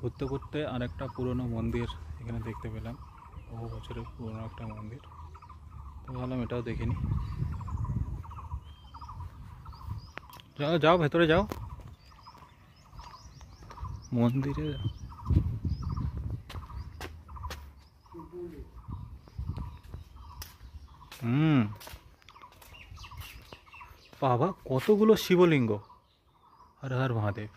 ঘুরতে ঘুরতে আর একটা পুরনো মন্দির এখানে দেখতে পেলাম, বহু বছরের পুরনো একটা মন্দির। তো ভাবলাম এটাও দেখে নিই। যাও যাও, ভেতরে যাও মন্দিরে। বাবা, কতগুলো শিবলিঙ্গ! হর হর মহাদেব।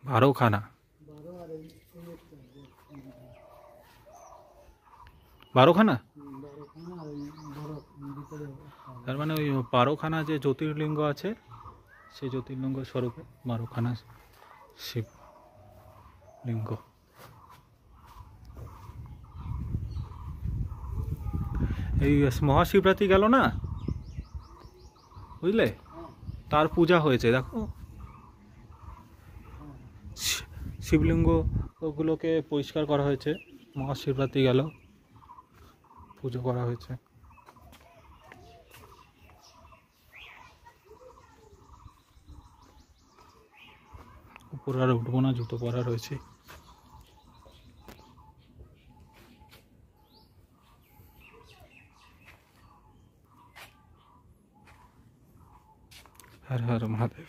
বারোখানা, বারোখানা, তার মানে ওই বারোখানা যে জ্যোতির্লিঙ্গ আছে, সেই জ্যোতির্লিঙ্গ স্বরূপে বারোখানা শিবলিঙ্গ। এই মহাশিবরাত্রি গেল না, বুঝলে, তার পূজা হয়েছে। দেখো শিবলিঙ্গগুলোকে পরিষ্কার করা হয়েছে, মহাশিবরাত্রি গেল, পুজো করা হয়েছে। উপরে আর উঠবো না, জুতো পরা রয়েছে। হর হর মহাদেব।